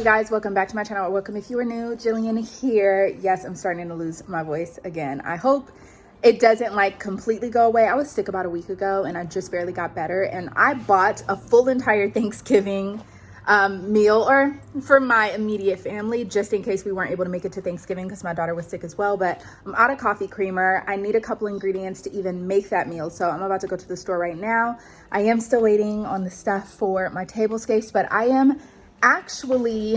you guys? Welcome back to my channel. Welcome if you are new. Jillian here. Yes, I'm starting to lose my voice again. I hope it doesn't like completely go away. I was sick about a week ago and I just barely got better, and I bought a full entire Thanksgiving meal or for my immediate family, just in case we weren't able to make it to Thanksgiving because my daughter was sick as well. But I'm out of coffee creamer. I need a couple ingredients to even make that meal, so I'm about to go to the store right now. I am still waiting on the stuff for my tablescapes, but I am actually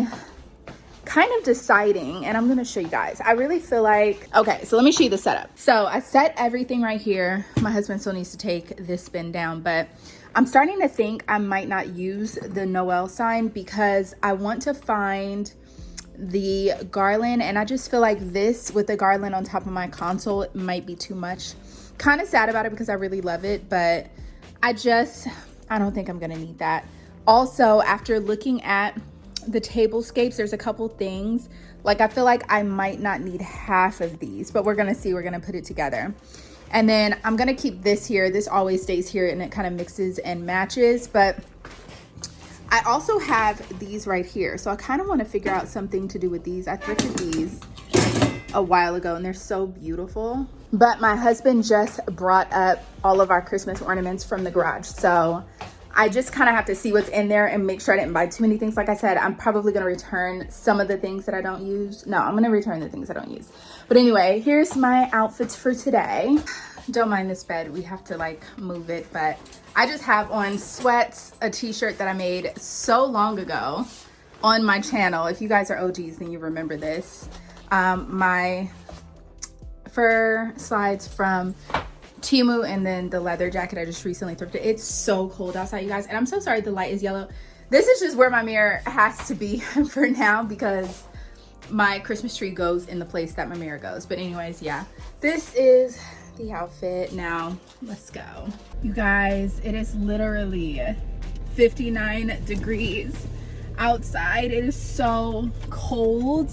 kind of deciding, and I'm gonna show you guys. I really feel like, okay, so let me show you the setup. So I set everything right here. My husband still needs to take this bin down, but I'm starting to think I might not use the Noel sign because I want to find the garland, and I just feel like this with the garland on top of my console might be too much. Kind of sad about it because I really love it, but I don't think I'm gonna need that. Also, after looking at the tablescapes, there's a couple things, like I feel like I might not need half of these, but we're gonna see. We're gonna put it together. And then I'm gonna keep this here. This always stays here and it kind of mixes and matches, but I also have these right here. So I kind of want to figure out something to do with these. I thrifted these a while ago and they're so beautiful. But my husband just brought up all of our Christmas ornaments from the garage. So I just kind of have to see what's in there and make sure I didn't buy too many things. Like I said, I'm probably going to return some of the things that I don't use. No, I'm going to return the things I don't use. But anyway, here's my outfits for today. Don't mind this bed. We have to like move it, but I just have on sweats, a t-shirt that I made so long ago on my channel. If you guys are OGs, then you remember this. My fur slides from Temu, and then the leather jacket I just recently thrifted. It's so cold outside, you guys, and I'm so sorry the light is yellow. This is just where my mirror has to be for now because my Christmas tree goes in the place that my mirror goes. But anyways, yeah, this is the outfit. Now let's go. You guys, it is literally 59 degrees outside. It is so cold.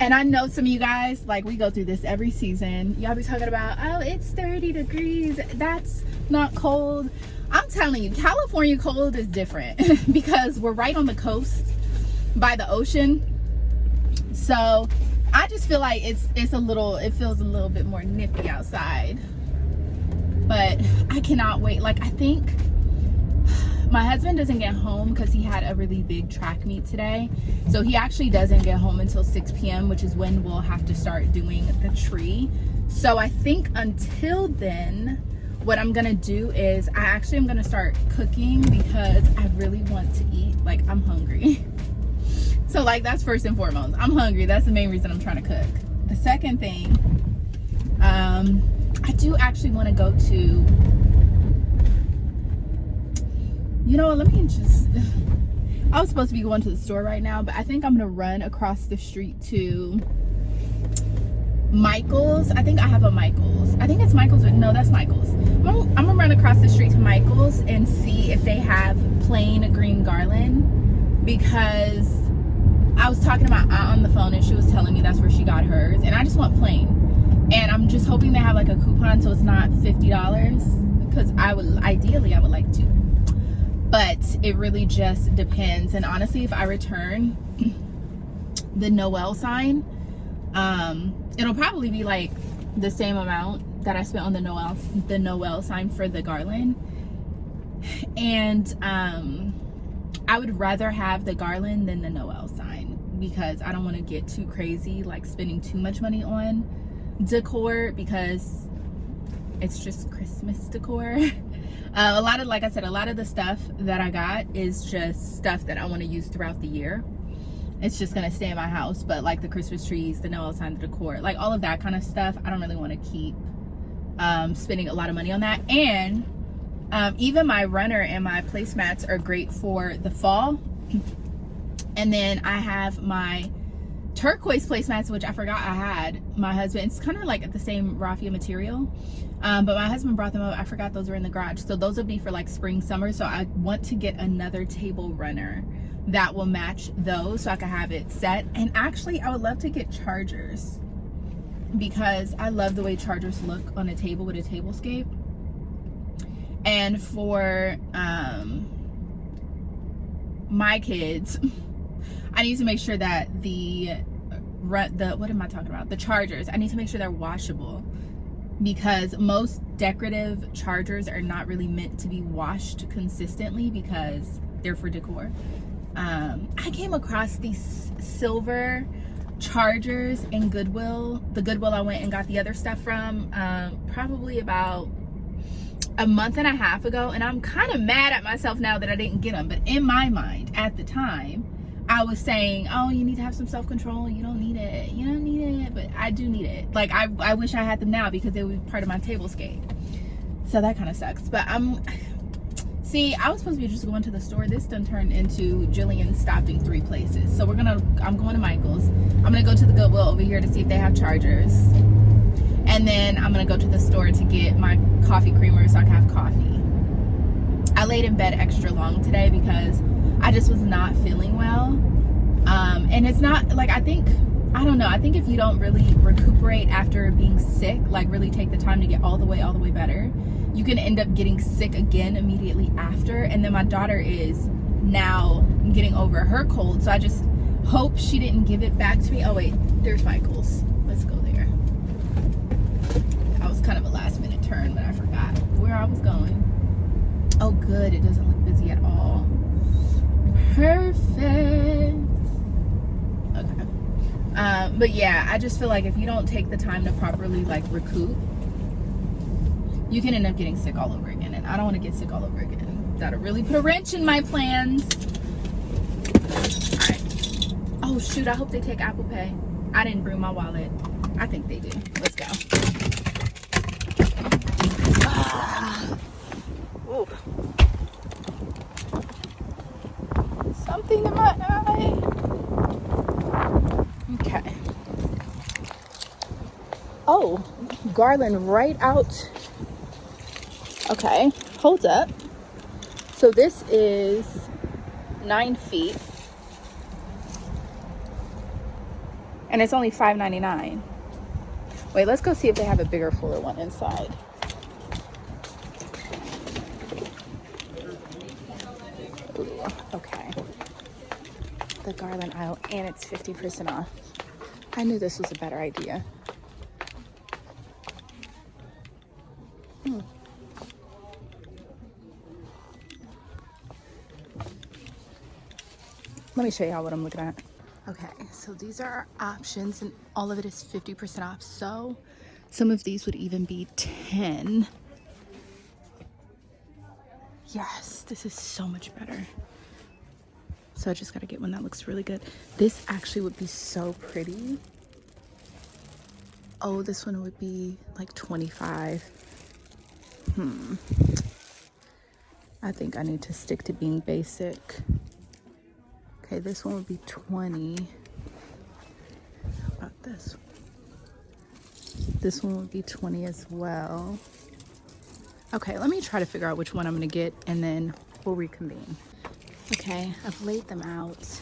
And I know some of you guys, like, we go through this every season. Y'all be talking about, oh, it's 30 degrees. That's not cold. I'm telling you, California cold is different because we're right on the coast by the ocean. So I just feel like it feels a little bit more nippy outside. But I cannot wait. Like, I think my husband doesn't get home because he had a really big track meet today. So he actually doesn't get home until 6 p.m., which is when we'll have to start doing the tree. So I think until then, what I'm gonna do is I actually am gonna start cooking because I really want to eat. Like, I'm hungry. So like, that's first and foremost. I'm hungry. That's the main reason I'm trying to cook. The second thing, I do actually want to go to, you know what, let me just, I was supposed to be going to the store right now, but I think I'm gonna run across the street to Michael's. I think I have a Michael's. I think it's Michael's, or no, that's Michael's. I'm gonna run across the street to Michael's and see if they have plain green garland, because I was talking to my aunt on the phone and she was telling me that's where she got hers, and I just want plain. And I'm just hoping they have like a coupon so it's not $50, because ideally I would like to. But it really just depends. And honestly, if I return the Noel sign, it'll probably be like the same amount that I spent on the Noel sign for the garland. And I would rather have the garland than the Noel sign because I don't want to get too crazy, like spending too much money on decor, because it's just Christmas decor. Like I said, a lot of the stuff that I got is just stuff that I want to use throughout the year. It's just gonna stay in my house. But like the Christmas trees, the Noel sign, the decor, like all of that kind of stuff, I don't really want to keep spending a lot of money on that. And even my runner and my placemats are great for the fall. And then I have my turquoise placemats, which I forgot I had. My husband, it's kind of like the same raffia material, but my husband brought them up. I forgot those were in the garage. So those would be for like spring, summer. So I want to get another table runner that will match those so I can have it set. And actually, I would love to get chargers because I love the way chargers look on a table with a tablescape. And for my kids, I need to make sure that the what am I talking about? The chargers. I need to make sure they're washable, because most decorative chargers are not really meant to be washed consistently because they're for decor. I came across these silver chargers in Goodwill. The Goodwill I went and got the other stuff from probably about a month and a half ago, and I'm kind of mad at myself now that I didn't get them. But in my mind at the time, I was saying, oh, you need to have some self-control, you don't need it, you don't need it. But I do need it. Like, I wish I had them now because they would be part of my Tablescape. So that kind of sucks. But see, I was supposed to be just going to the store. This done turned into Jillian stopping 3 places. So I'm going to Michael's. I'm gonna go to the Goodwill over here to see if they have chargers. And then I'm gonna go to the store to get my coffee creamer so I can have coffee. I laid in bed extra long today because I just was not feeling well. And it's not like, I think if you don't really recuperate after being sick, like really take the time to get all the way better, you can end up getting sick again immediately after. And then my daughter is now getting over her cold, so I just hope she didn't give it back to me. Oh wait, there's Michael's. Let's go there. That was kind of a last minute turn, but I forgot where I was going. Oh good, it doesn't look busy at all. Perfect. Okay. But yeah, I just feel like if you don't take the time to properly like recoup, you can end up getting sick all over again, and I don't want to get sick all over again. That'll really put a wrench in my plans. All right. Oh shoot, I hope they take Apple Pay. I didn't bring my wallet. I think they do. Let's go. Ooh. Something in my eye. Okay. Oh, garland right out. Okay, hold up. So this is 9 feet. And it's only $5.99. Wait, let's go see if they have a bigger, fuller one inside. Ooh, okay. The garland aisle, and it's 50% off. I knew this was a better idea. Let me show y'all what I'm looking at. Okay, so these are our options, and all of it is 50% off. So some of these would even be 10. Yes, this is so much better. So I just gotta get one that looks really good. This actually would be so pretty. Oh, this one would be like 25. I think I need to stick to being basic. Okay, this one would be 20. How about this? This one would be 20 as well. Okay, let me try to figure out which one I'm gonna get, and then we'll reconvene. Okay, I've laid them out,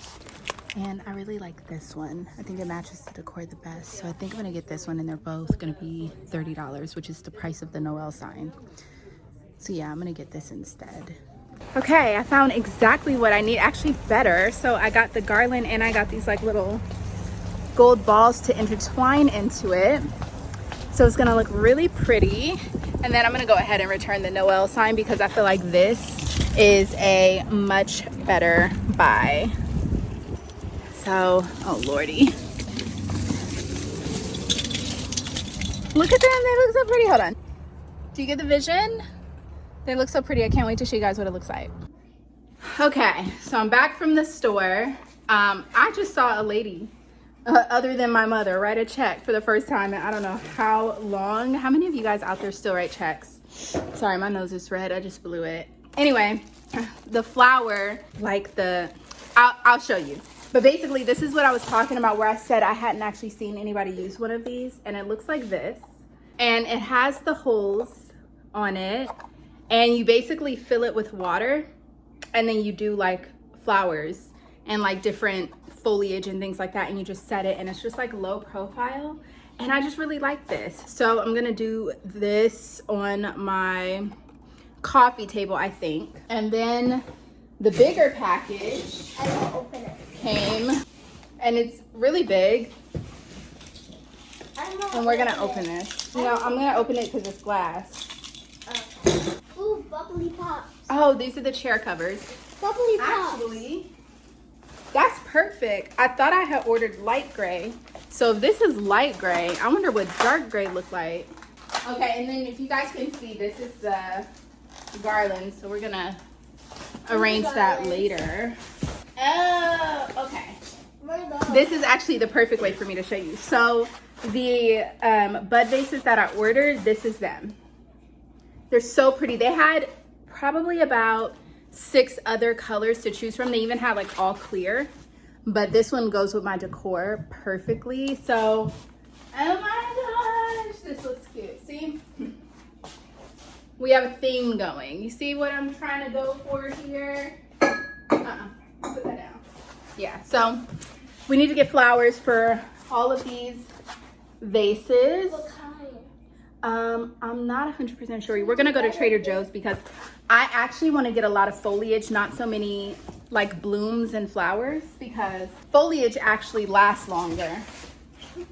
and I really like this one. I think it matches the decor the best, so I think I'm gonna get this one, and they're both gonna be $30, which is the price of the Noel sign. So yeah, I'm gonna get this instead. Okay, I found exactly what I need, actually better. So I got the garland, and I got these like little gold balls to intertwine into it. So it's gonna look really pretty. And then I'm gonna go ahead and return the Noel sign because I feel like this is a much better buy. So, oh lordy. Look at them, they look so pretty. Hold on. Do you get the vision? They look so pretty. I can't wait to show you guys what it looks like. Okay, so I'm back from the store. I just saw a lady, other than my mother, write a check for the first time in I don't know how long. How many of you guys out there still write checks? Sorry, my nose is red. I just blew it. Anyway, the flower, like I'll show you. But basically, this is what I was talking about where I said I hadn't actually seen anybody use one of these. And it looks like this. And it has the holes on it. And you basically fill it with water, and then you do like flowers and like different foliage and things like that, and you just set it, and it's just like low profile, and I just really like this. So I'm gonna do this on my coffee table, I think. And then the bigger package, I will open it. came, and it's really big. And we're gonna open this. No, I'm gonna open it because it's glass. Ooh, bubbly pops. Oh, these are the chair covers. Bubbly pops. Actually, that's perfect. I thought I had ordered light gray. So if this is light gray, I wonder what dark gray look like. Okay, and then if you guys can see, this is the garland. So we're gonna arrange that later. Oh, okay. This is actually the perfect way for me to show you. So the bud vases that I ordered, this is them. They're so pretty. They had probably about 6 other colors to choose from. They even had like all clear, but this one goes with my decor perfectly. So, oh my gosh, this looks cute. See? We have a theme going. You see what I'm trying to go for here? Put that down. Yeah, so we need to get flowers for all of these vases. What kind? I'm not 100% sure. We're gonna go to Trader Joe's because I actually want to get a lot of foliage, not so many like blooms and flowers, because foliage actually lasts longer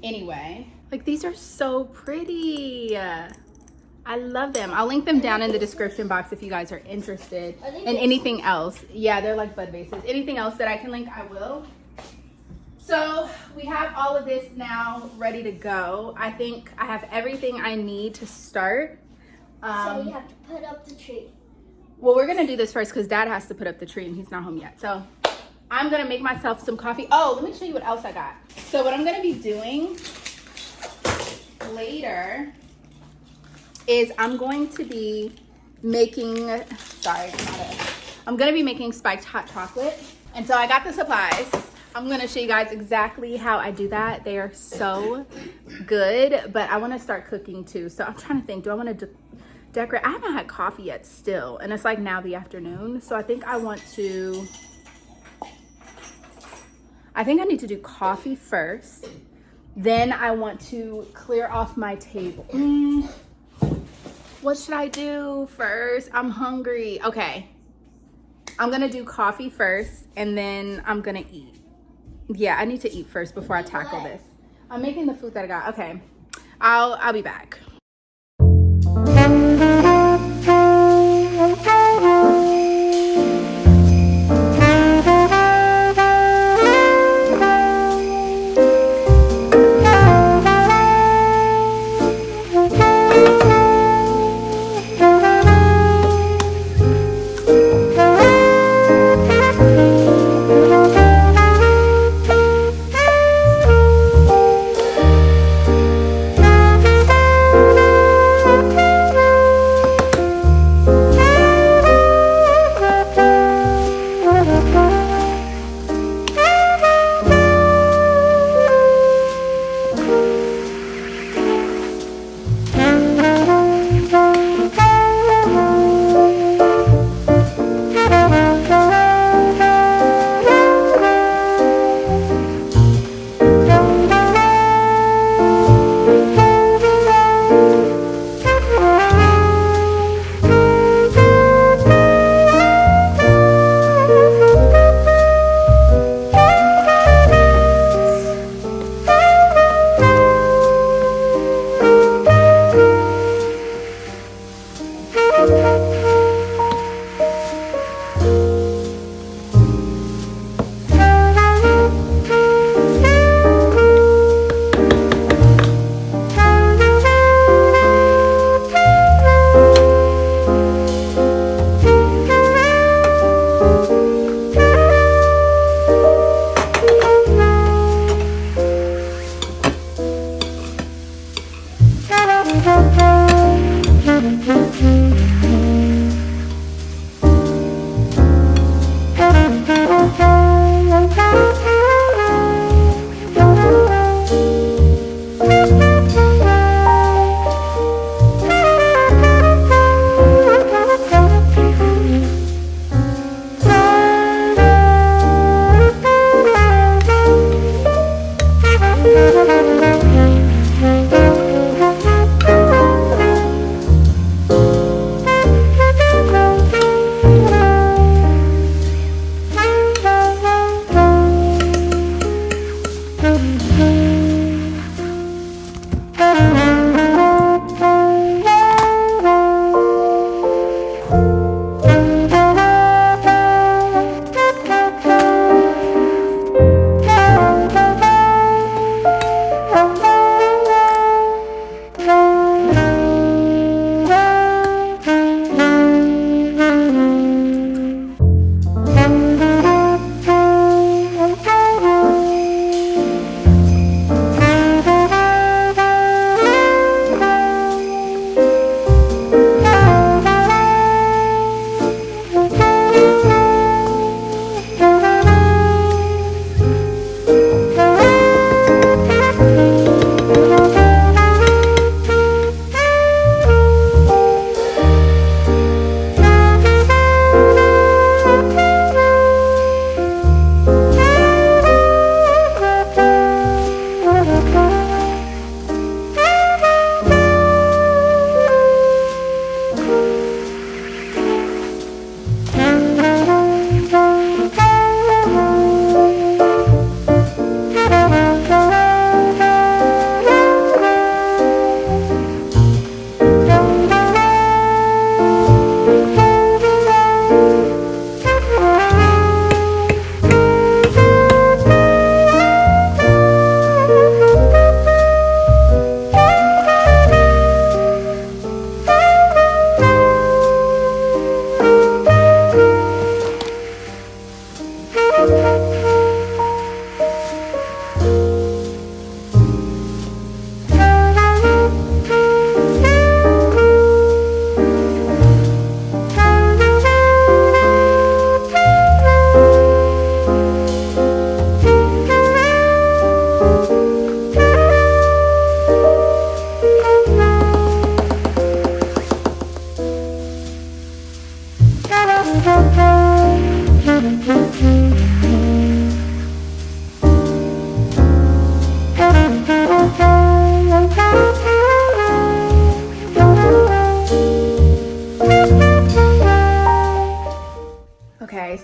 anyway. Like, these are so pretty. I love them. I'll link them down in the description box if you guys are interested. And anything else. Yeah, they're like bud vases. Anything else that I can link, I will. So we have all of this now ready to go. I think I have everything I need to start. So we have to put up the tree. Well, we're gonna do this first because Dad has to put up the tree and he's not home yet. So I'm gonna make myself some coffee. Oh, let me show you what else I got. So what I'm gonna be doing later is I'm going to be making, I'm gonna be making spiked hot chocolate. And so I got the supplies. I'm gonna show you guys exactly how I do that. They are so good, but I wanna start cooking too. So I'm trying to think, do I wanna decorate? I haven't had coffee yet still, and it's like now the afternoon. So I think I need to do coffee first. Then I want to clear off my table. What should I do first? I'm hungry. Okay, I'm gonna do coffee first and then I'm gonna eat. Yeah, I need to eat first before I tackle this. I'm making the food that I got. Okay, I'll be back.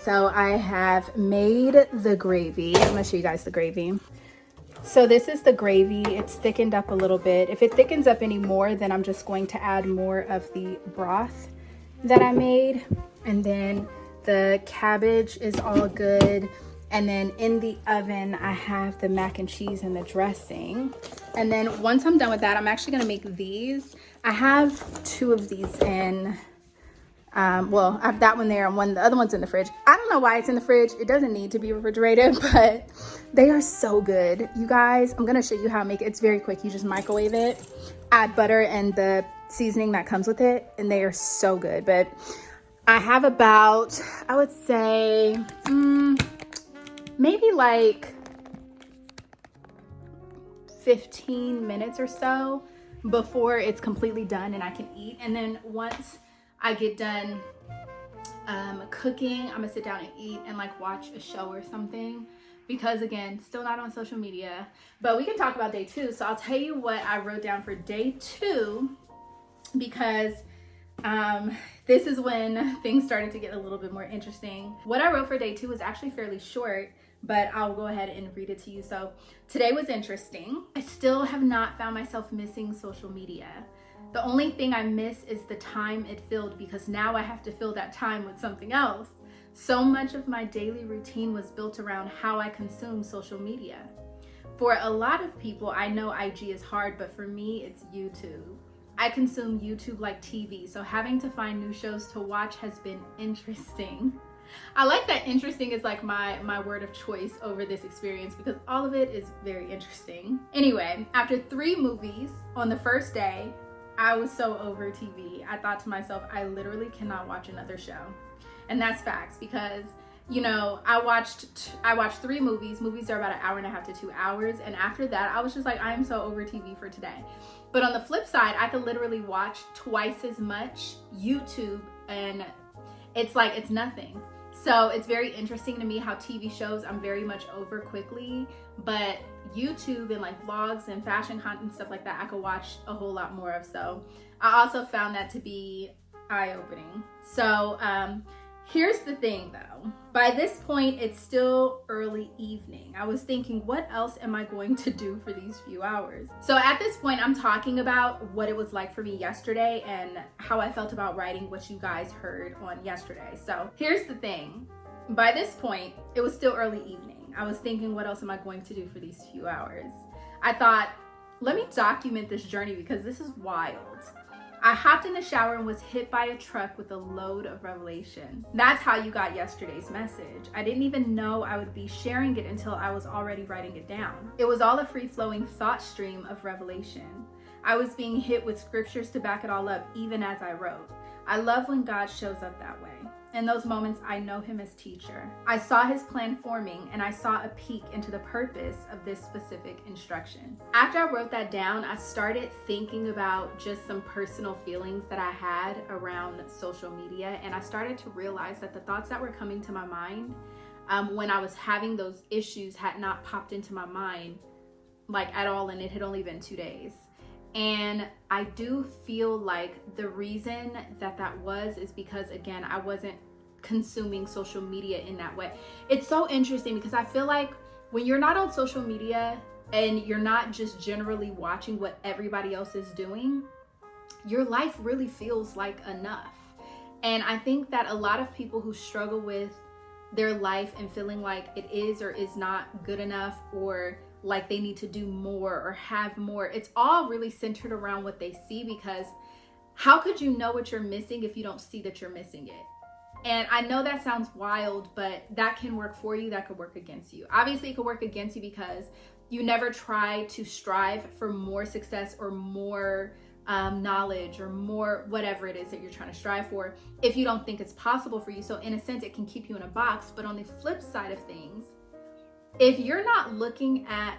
so I have made the gravy. I'm gonna show you guys the gravy. So this is the gravy. It's thickened up a little bit. If it thickens up any more, then I'm just going to add more of the broth that I made. And then the cabbage is all good. And then in the oven, I have the mac and cheese and the dressing. And then once I'm done with that, I'm actually gonna make these. I have 2 of these in, well, I have that one there and the other one's in the fridge. I don't know why it's in the fridge. It doesn't need to be refrigerated, but they are so good. You guys, I'm gonna show you how to make it. It's very quick. You just microwave it, add butter and the seasoning that comes with it, and they are so good. But I have about, I would say, maybe like 15 minutes or so before it's completely done and I can eat. And then once I get done cooking, I'm gonna sit down and eat and like watch a show or something, because again, still not on social media. But we can talk about day 2. So I'll tell you what I wrote down for day 2, because this is when things started to get a little bit more interesting. What I wrote for day 2 was actually fairly short, but I'll go ahead and read it to you. So today was interesting. I still have not found myself missing social media. The only thing I miss is the time it filled, because now I have to fill that time with something else. So much of my daily routine was built around how I consume social media. For a lot of people, I know IG is hard, but for me, it's YouTube. I consume YouTube like TV, so having to find new shows to watch has been interesting. I like that interesting is like my word of choice over this experience, because all of it is very interesting. Anyway, after 3 movies on the first day, I was so over TV. I thought to myself, I literally cannot watch another show. And that's facts, because you know, I watched 3 movies. Movies are about 1.5 hours to 2 hours. And after that, I was just like, I am so over TV for today. But on the flip side, I could literally watch twice as much YouTube, and it's like, it's nothing. So it's very interesting to me how TV shows I'm very much over quickly, but YouTube and like vlogs and fashion content and stuff like that, I could watch a whole lot more of. So I also found that to be eye-opening. So here's the thing though. By this point, it's still early evening. I was thinking, what else am I going to do for these few hours? So at this point, I'm talking about what it was like for me yesterday and how I felt about writing what you guys heard on yesterday. So here's the thing. By this point, it was still early evening. I was thinking, what else am I going to do for these few hours? I thought, let me document this journey because this is wild. I hopped in the shower and was hit by a truck with a load of revelation. That's how you got yesterday's message. I didn't even know I would be sharing it until I was already writing it down. It was all a free-flowing thought stream of revelation. I was being hit with scriptures to back it all up, even as I wrote. I love when God shows up that way. In those moments, I know him as teacher. I saw his plan forming, and I saw a peek into the purpose of this specific instruction. After I wrote that down, I started thinking about just some personal feelings that I had around social media, and I started to realize that the thoughts that were coming to my mind when I was having those issues had not popped into my mind like at all, and it had only been 2 days. And I do feel like the reason that was is because, again, I wasn't consuming social media in that way. It's so interesting because I feel like when you're not on social media and you're not just generally watching what everybody else is doing, your life really feels like enough. And I think that a lot of people who struggle with their life and feeling like it is or is not good enough, or like they need to do more or have more, it's all really centered around what they see, because how could you know what you're missing if you don't see that you're missing it? And I know that sounds wild, but that can work for you, that could work against you. Obviously it could work against you because you never try to strive for more success or more knowledge or more whatever it is that you're trying to strive for if you don't think it's possible for you. So in a sense, it can keep you in a box. But on the flip side of things, if you're not looking at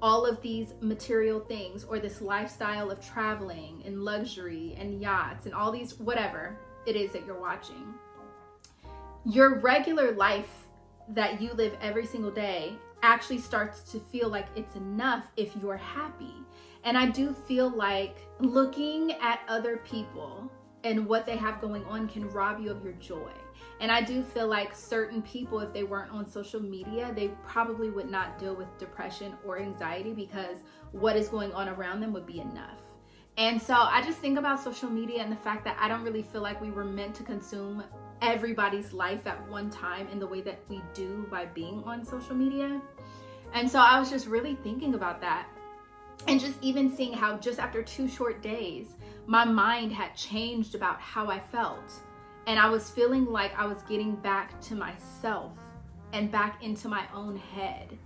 all of these material things or this lifestyle of traveling and luxury and yachts and all these whatever it is that you're watching, your regular life that you live every single day actually starts to feel like it's enough if you're happy. And I do feel like looking at other people and what they have going on can rob you of your joy. And I do feel like certain people, if they weren't on social media, they probably would not deal with depression or anxiety because what is going on around them would be enough. And so I just think about social media and the fact that I don't really feel like we were meant to consume everybody's life at one time in the way that we do by being on social media. And so I was just really thinking about that. And just even seeing how just after 2 short days, my mind had changed about how I felt. And I was feeling like I was getting back to myself and back into my own head.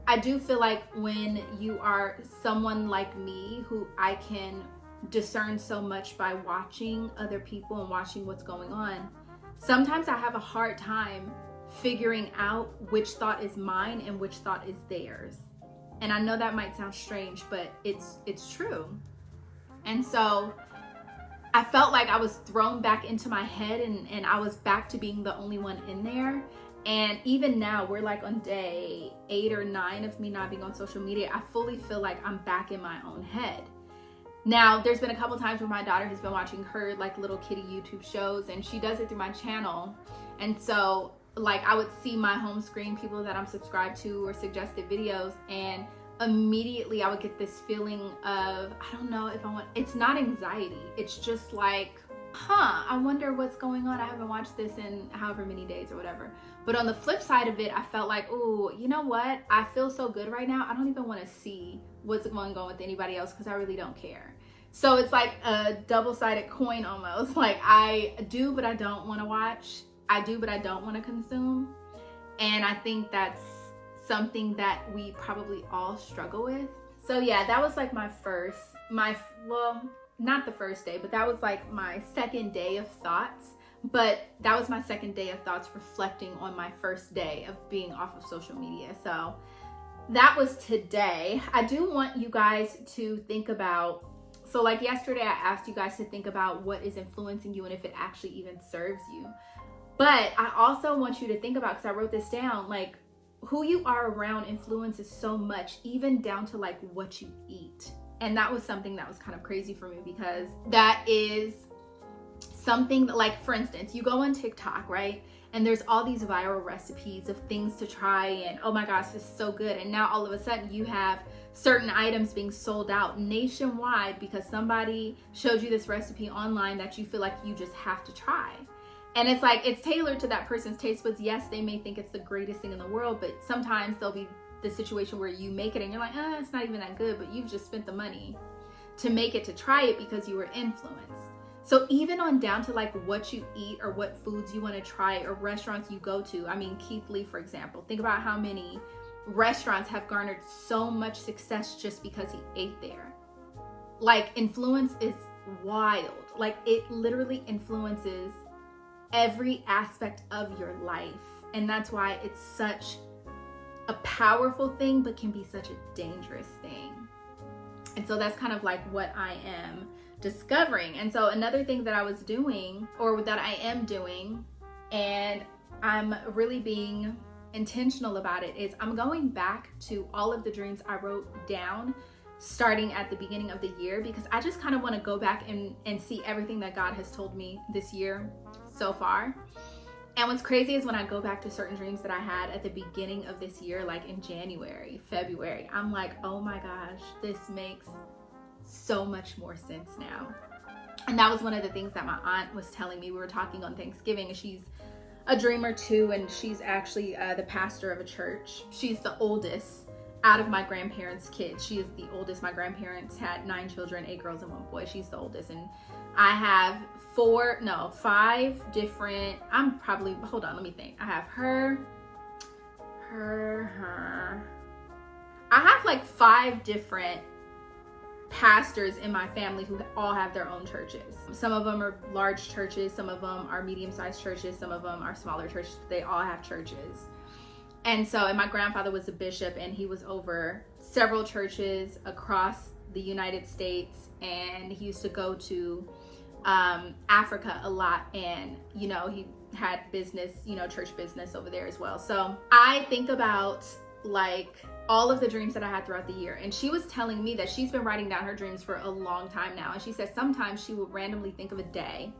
I do feel like when you are someone like me, who I can discern so much by watching other people and watching what's going on, sometimes I have a hard time figuring out which thought is mine and which thought is theirs. And I know that might sound strange, but it's true. And so I felt like I was thrown back into my head and I was back to being the only one in there. And even now, we're like on day 8 or 9 of me not being on social media. I fully feel like I'm back in my own head. Now, there's been a couple times where my daughter has been watching her like little kitty YouTube shows, and she does it through my channel. And so like I would see my home screen, people that I'm subscribed to or suggested videos, and immediately I would get this feeling of, I don't know if I want, it's not anxiety. It's just like, I wonder what's going on. I haven't watched this in however many days or whatever. But on the flip side of it, I felt like, oh, you know what? I feel so good right now. I don't even want to see what's going on with anybody else because I really don't care. So it's like a double-sided coin almost. Like I do, but I don't want to watch. I do, but I don't want to consume. And I think that's something that we probably all struggle with. So yeah, that was like well, not the first day, but that was like my second day of thoughts. But that was my second day of thoughts reflecting on my first day of being off of social media. So that was today. I do want you guys to think about, so like yesterday I asked you guys to think about what is influencing you and if it actually even serves you. But I also want you to think about, because I wrote this down, like who you are around influences so much, even down to like what you eat. And that was something that was kind of crazy for me, because that is something that, like, for instance, you go on TikTok, right? And there's all these viral recipes of things to try, and oh my gosh, this is so good. And now all of a sudden you have certain items being sold out nationwide because somebody showed you this recipe online that you feel like you just have to try. And it's like, it's tailored to that person's taste buds. Yes, they may think it's the greatest thing in the world, but sometimes there'll be the situation where you make it and you're like, it's not even that good, but you've just spent the money to make it, to try it because you were influenced. So even on down to like what you eat or what foods you want to try or restaurants you go to. I mean, Keith Lee, for example, think about how many restaurants have garnered so much success just because he ate there. Like, influence is wild. Like, it literally influences every aspect of your life. And that's why it's such a powerful thing, but can be such a dangerous thing. And so that's kind of like what I am discovering. And so another thing that I was doing, or that I am doing, and I'm really being intentional about it, is I'm going back to all of the dreams I wrote down starting at the beginning of the year, because I just kind of want to go back and see everything that God has told me this year so far. And what's crazy is when I go back to certain dreams that I had at the beginning of this year, like in January, February, I'm like, oh my gosh, this makes so much more sense now. And that was one of the things that my aunt was telling me. We were talking on Thanksgiving, and she's a dreamer too, and she's actually the pastor of a church. She's the oldest out of my grandparents' kids. She is the oldest. My grandparents had 9 children, 8 girls and 1 boy. She's the oldest. And I have 5 different, hold on, let me think. I have her. I have like 5 different pastors in my family who all have their own churches. Some of them are large churches, some of them are medium-sized churches, some of them are smaller churches. They all have churches. And my grandfather was a bishop, and he was over several churches across the United States, and he used to go to Africa a lot, and he had business, church business over there as well. So I think about like all of the dreams that I had throughout the year. And she was telling me that she's been writing down her dreams for a long time now. And she said sometimes she will randomly think of a day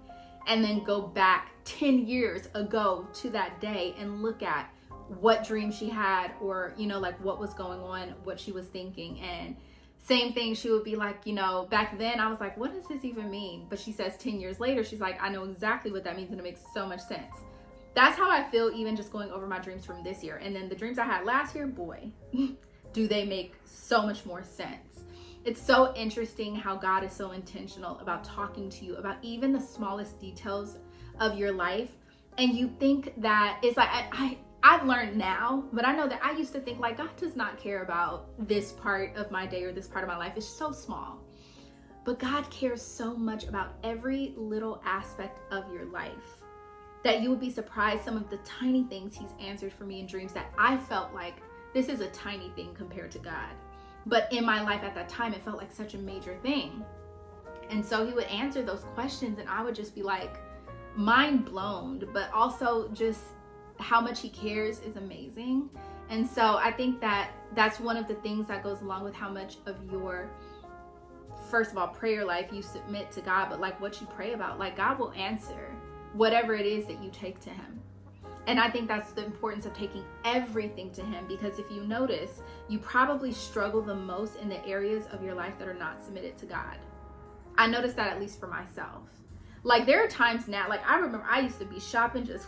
and then go back 10 years ago to that day and look at what dream she had, or, you know, like what was going on, what she was thinking. And same thing, she would be like, you know, back then I was like, what does this even mean? But she says 10 years later, she's like, I know exactly what that means, and it makes so much sense. That's how I feel even just going over my dreams from this year. And then the dreams I had last year, boy, do they make so much more sense. It's so interesting how God is so intentional about talking to you about even the smallest details of your life. And you think that it's like, I've learned now, but I know that I used to think like, God does not care about this part of my day or this part of my life. It's so small. But God cares so much about every little aspect of your life that you would be surprised some of the tiny things he's answered for me in dreams that I felt like this is a tiny thing compared to God. But in my life at that time, it felt like such a major thing. And so he would answer those questions and I would just be like mind blown, but also just how much he cares is amazing. And so I think that that's one of the things that goes along with how much of your, first of all, prayer life you submit to God, but like what you pray about, like God will answer whatever it is that you take to him. And I think that's the importance of taking everything to him, because if you notice, you probably struggle the most in the areas of your life that are not submitted to God. I noticed that, at least for myself. Like there are times now, like I remember I used to be shopping just,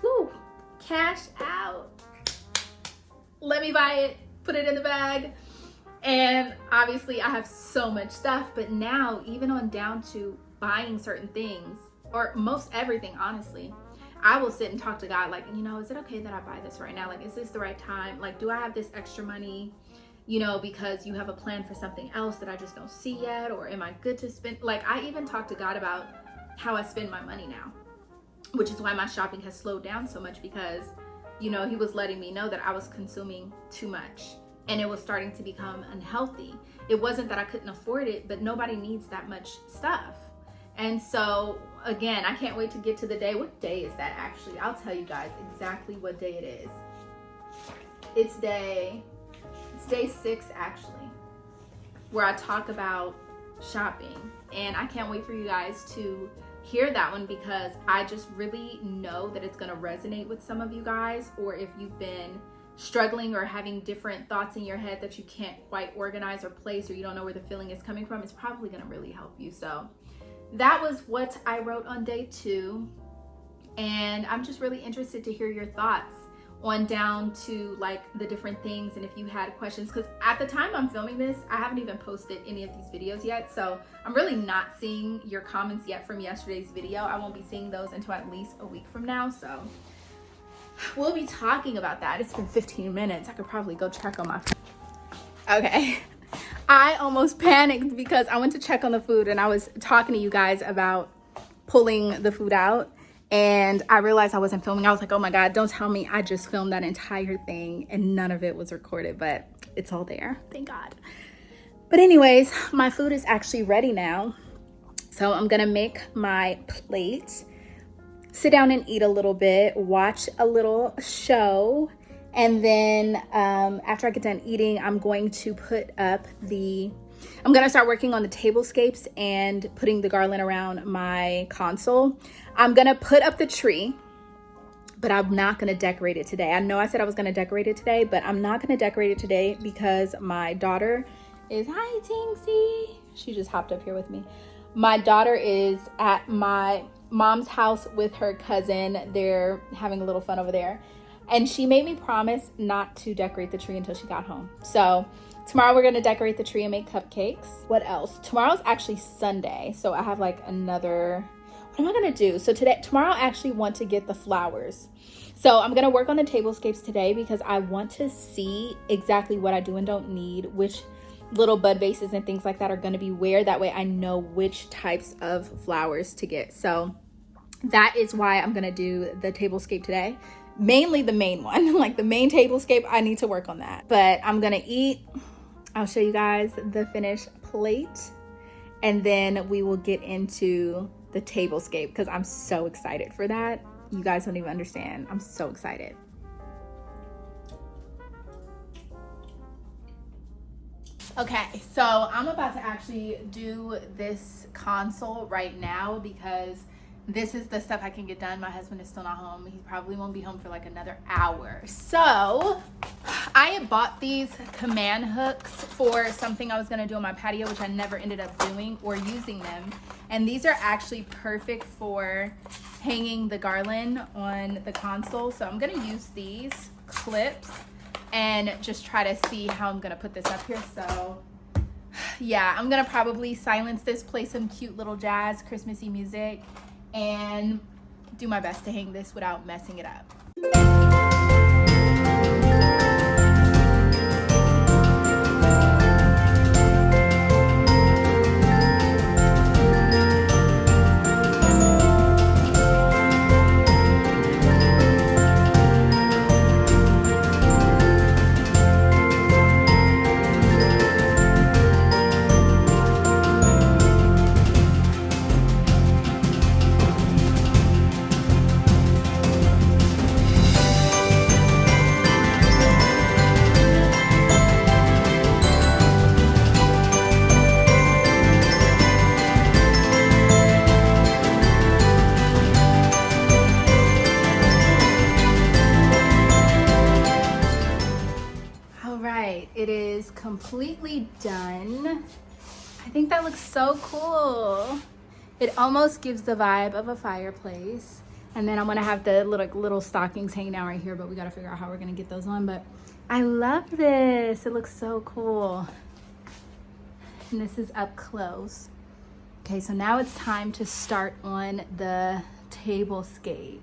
cash out. Let me buy it, put it in the bag. And obviously I have so much stuff, but now even on down to buying certain things, or most everything, honestly, I will sit and talk to God like, you know, is it okay that I buy this right now? Like, is this the right time? Like, do I have this extra money, you know, because you have a plan for something else that I just don't see yet? Or am I good to spend? Like, I even talk to God about how I spend my money now, which is why my shopping has slowed down so much, because, you know, he was letting me know that I was consuming too much and it was starting to become unhealthy. It wasn't that I couldn't afford it, but nobody needs that much stuff. And so again, I can't wait to get to the day. What day is that actually? I'll tell you guys exactly what day it is. It's day 6 actually, where I talk about shopping. And I can't wait for you guys to hear that one, because I just really know that it's gonna resonate with some of you guys, or if you've been struggling or having different thoughts in your head that you can't quite organize or place, or you don't know where the feeling is coming from, it's probably gonna really help you. So that was what I wrote on day 2. And I'm just really interested to hear your thoughts on down to like the different things, and if you had questions, because at the time I'm filming this, I haven't even posted any of these videos yet. So I'm really not seeing your comments yet from yesterday's video. I won't be seeing those until at least a week from now. So we'll be talking about that. It's been 15 minutes. I could probably go check on my phone. Okay. I almost panicked because I went to check on the food and I was talking to you guys about pulling the food out, and I realized I wasn't filming. I was like, oh my God, don't tell me I just filmed that entire thing and none of it was recorded, but it's all there, thank God. But anyways, my food is actually ready now. So I'm gonna make my plate, sit down and eat a little bit, watch a little show. And then after I get done eating, I'm going to I'm gonna start working on the tablescapes and putting the garland around my console. I'm gonna put up the tree, but I'm not gonna decorate it today. I know I said I was gonna decorate it today, but I'm not gonna decorate it today because my daughter is, hi Tinksy, she just hopped up here with me. My daughter is at my mom's house with her cousin. They're having a little fun over there. And she made me promise not to decorate the tree until she got home. So tomorrow we're gonna decorate the tree and make cupcakes. What else? Tomorrow's actually Sunday, so I have like another, what am I gonna do? So tomorrow I actually want to get the flowers. So I'm gonna work on the tablescapes today because I want to see exactly what I do and don't need, which little bud vases and things like that are gonna be where. That way I know which types of flowers to get. So that is why I'm gonna do the tablescape today. Mainly the main one, like the main tablescape, I need to work on that. But I'm gonna eat, I'll show you guys the finished plate, and then we will get into the tablescape because I'm so excited for that. You guys don't even understand, I'm so excited. Okay, so I'm about to actually do this console right now because this is the stuff I can get done. My husband is still not home. He probably won't be home for like another hour. So I had bought these command hooks for something I was gonna do on my patio, which I never ended up doing or using them. And these are actually perfect for hanging the garland on the console. So I'm gonna use these clips and just try to see how I'm gonna put this up here. So yeah, I'm gonna probably silence this, play some cute little jazz Christmassy music, and do my best to hang this without messing it up. It is completely done. I think that looks so cool. It almost gives the vibe of a fireplace. And then I'm gonna have the little stockings hanging down right here, but we gotta figure out how we're gonna get those on. But I love this. It looks so cool. And this is up close. Okay, so now it's time to start on the tablescape.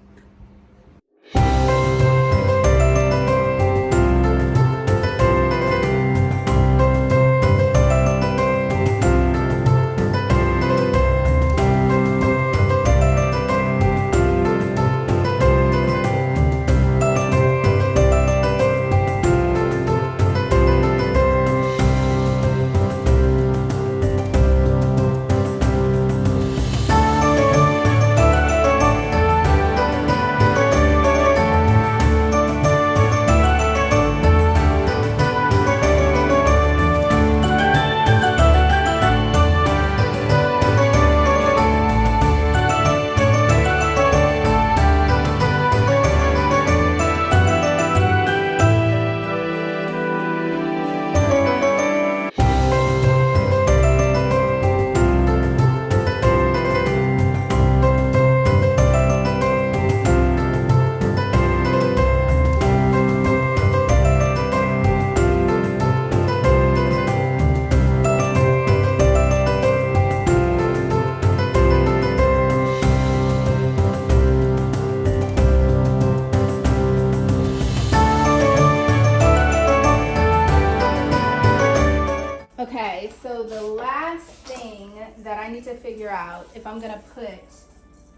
Okay, so the last thing that I need to figure out if I'm gonna put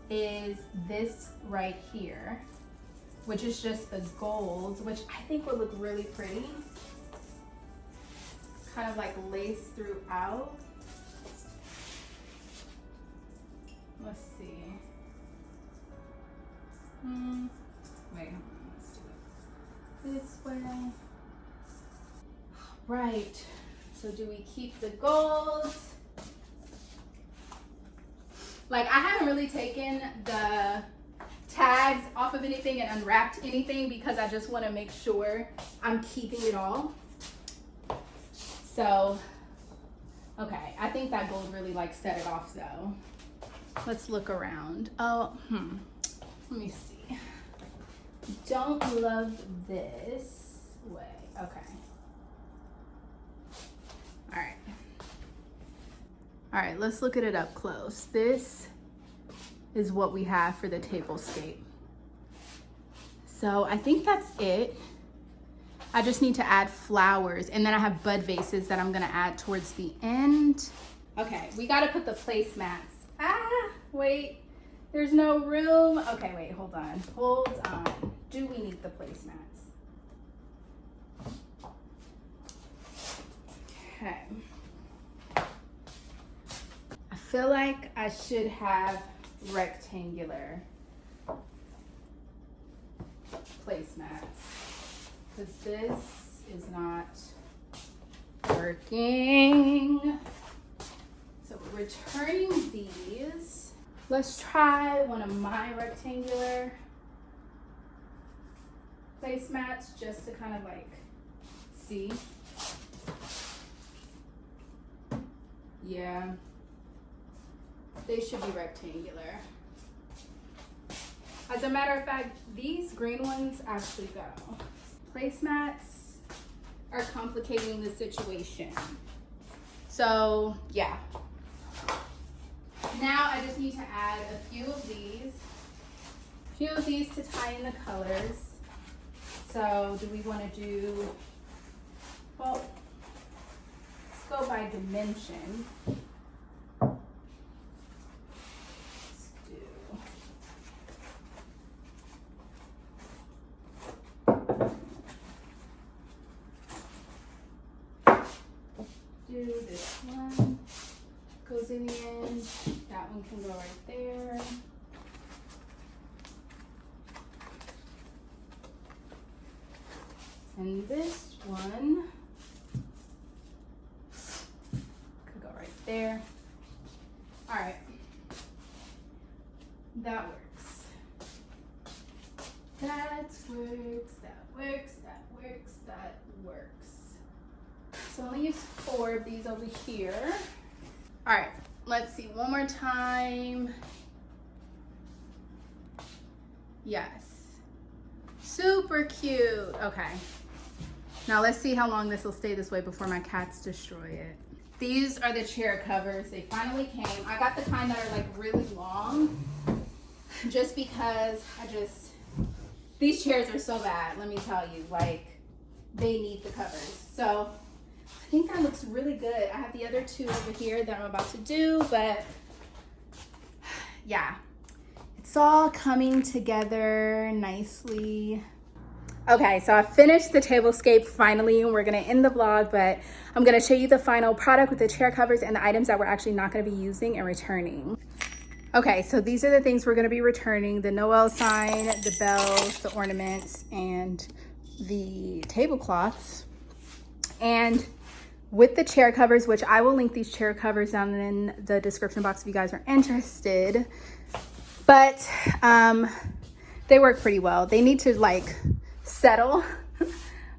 is this right here, which is just the gold, which I think would look really pretty. Kind of like lace throughout. Let's see. Wait, hold on, let's do it this way. Right. So do we keep the gold? Like, I haven't really taken the tags off of anything and unwrapped anything because I just want to make sure I'm keeping it all. So, okay, I think that gold really like set it off though. Let's look around. Oh, let me see. Don't love this way. Okay. All right, let's look at it up close. This is what we have for the tablescape. So I think that's it. I just need to add flowers, and then I have bud vases that I'm gonna add towards the end. Okay, we gotta put the placemats. Wait, there's no room. Okay, wait, hold on. Do we need the placemats? Okay. I feel like I should have rectangular placemats because this is not working. So we're returning these. Let's try one of my rectangular placemats just to kind of like see. Yeah, they should be rectangular. As a matter of fact, these green ones actually go. Placemats are complicating the situation. So yeah. Now I just need to add a few of these to tie in the colors. So do we want to do, well, let's go by dimension. Do this one, goes in the end, that one can go right there. And this one could go right there. All right, that works. That works, that works, that works, that works. So I'm gonna use 4 of these over here. All right, let's see one more time. Yes, super cute. Okay, now let's see how long this will stay this way before my cats destroy it. These are the chair covers. They finally came. I got the kind that are like really long just because these chairs are so bad, let me tell you, like they need the covers. So I think that looks really good. I have the other 2 over here that I'm about to do, but yeah, it's all coming together nicely. Okay, so I finished the tablescape finally, and we're gonna end the vlog, but I'm gonna show you the final product with the chair covers and the items that we're actually not gonna be using and returning. Okay, so these are the things we're gonna be returning: the Noel sign, the bells, the ornaments, and the tablecloths. And with the chair covers, which I will link these chair covers down in the description box if you guys are interested, but they work pretty well. They need to like settle,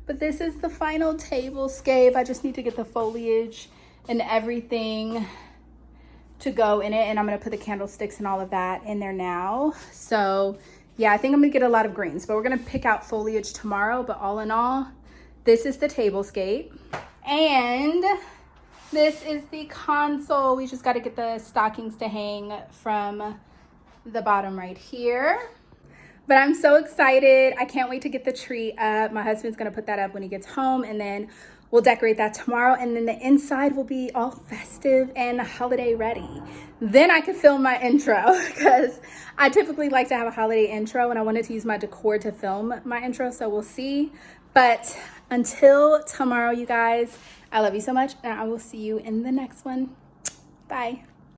but this is the final tablescape. I just need to get the foliage and everything to go in it, and I'm gonna put the candlesticks and all of that in there now. So yeah, I think I'm gonna get a lot of greens, but we're gonna pick out foliage tomorrow. But all in all, this is the tablescape. And this is the console. We just got to get the stockings to hang from the bottom right here. But I'm so excited. I can't wait to get the tree up. My husband's going to put that up when he gets home, and then we'll decorate that tomorrow. And then the inside will be all festive and holiday ready. Then I could film my intro because I typically like to have a holiday intro, and I wanted to use my decor to film my intro. So we'll see. But until tomorrow, you guys, I love you so much, and I will see you in the next one. Bye.